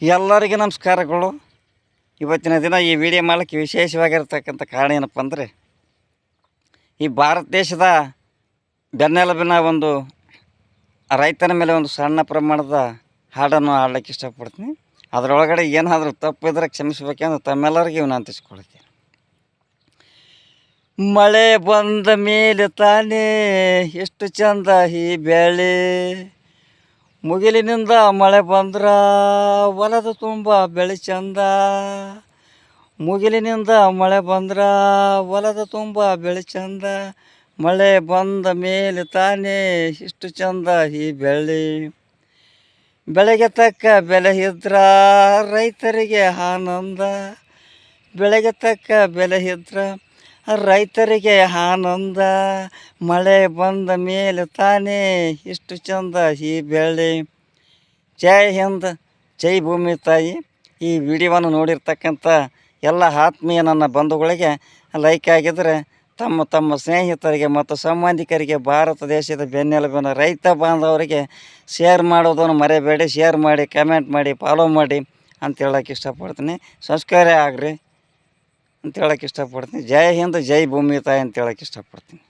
ಎಲ್ಲರಿಗೆ ನಮಸ್ಕಾರಗಳು. ಇವತ್ತಿನ ದಿನ ಈ ವಿಡಿಯೋ ಮಾಡಲಿಕ್ಕೆ ವಿಶೇಷವಾಗಿರ್ತಕ್ಕಂಥ ಕಾರಣ ಏನಪ್ಪ ಅಂದರೆ, ಈ ಭಾರತ ದೇಶದ ಬೆನ್ನೆಲುಬಿನ ಒಂದು ರೈತನ ಮೇಲೆ ಒಂದು ಸಣ್ಣ ಪ್ರಮಾಣದ ಹಾಡನ್ನು ಹಾಡ್ಲಿಕ್ಕೆ ಇಷ್ಟಪಡ್ತೀನಿ. ಅದರೊಳಗಡೆ ಏನಾದರೂ ತಪ್ಪಿದ್ರೆ ಕ್ಷಮಿಸಬೇಕೆಂದು ತಮ್ಮೆಲ್ಲರಿಗೂ ವಿನಂತಿಸ್ಕೊಳ್ತೀನಿ. ಮಳೆ ಬಂದ ಮೇಲೆ ತಾನೇ ಎಷ್ಟು ಚಂದ ಈ ಬೆಳೆ, ಮುಗಿಲಿನಿಂದ ಮಳೆ ಬಂದ್ರೆ ಹೊಲದ ತುಂಬ ಬೆಳೆ ಚಂದ, ಮುಗಿಲಿನಿಂದ ಮಳೆ ಬಂದ್ರೆ ಹೊಲದ ತುಂಬ ಬೆಳೆ ಚಂದ, ಮಳೆ ಬಂದ ಮೇಲೆ ತಾನೇ ಇಷ್ಟು ಚಂದ ಈ ಬೆಳೆ. ಬೆಳೆಗೆ ತಕ್ಕ ಬೆಲೆ ಇದ್ರೆ ರೈತರಿಗೆ ಆನಂದ, ಬೆಳೆಗೆ ತಕ್ಕ ಬೆಲೆ ಇದ್ರೆ ರೈತರಿಗೆ ಆನಂದ, ಮಳೆ ಬಂದ ಮೇಲೆ ತಾನೇ ಇಷ್ಟು ಚಂದ ಈ ಬೆಳೆ. ಜೈ ಹಿಂದ್, ಜೈ ಭೂಮಿ ತಾಯಿ. ಈ ವಿಡಿಯೋವನ್ನು ನೋಡಿರ್ತಕ್ಕಂಥ ಎಲ್ಲ ಆತ್ಮೀಯ ನನ್ನ ಬಂಧುಗಳಿಗೆ ಲೈಕ್ ಆಗಿದ್ದರೆ ತಮ್ಮ ತಮ್ಮ ಸ್ನೇಹಿತರಿಗೆ ಮತ್ತು ಸಂಬಂಧಿಕರಿಗೆ, ಭಾರತ ದೇಶದ ಬೆನ್ನೆಲುಬಿನ ರೈತ ಬಾಂಧವರಿಗೆ ಶೇರ್ ಮಾಡೋದನ್ನು ಮರೆಯಬೇಡಿ. ಶೇರ್ ಮಾಡಿ, ಕಮೆಂಟ್ ಮಾಡಿ, ಫಾಲೋ ಮಾಡಿ ಅಂತ ಹೇಳೋಕ್ಕೆ ಇಷ್ಟಪಡ್ತೀನಿ. ಸಂಸ್ಕಾರ ಆಗ್ರಿ ಅಂತ ಹೇಳೋಕ್ಕೆ ಇಷ್ಟಪಡ್ತೀನಿ. ಜೈ ಹಿಂದ್, ಜೈ ಭೂಮಿ ತಾಯಿ ಅಂತ ಹೇಳೋಕ್ಕೆ ಇಷ್ಟಪಡ್ತೀನಿ.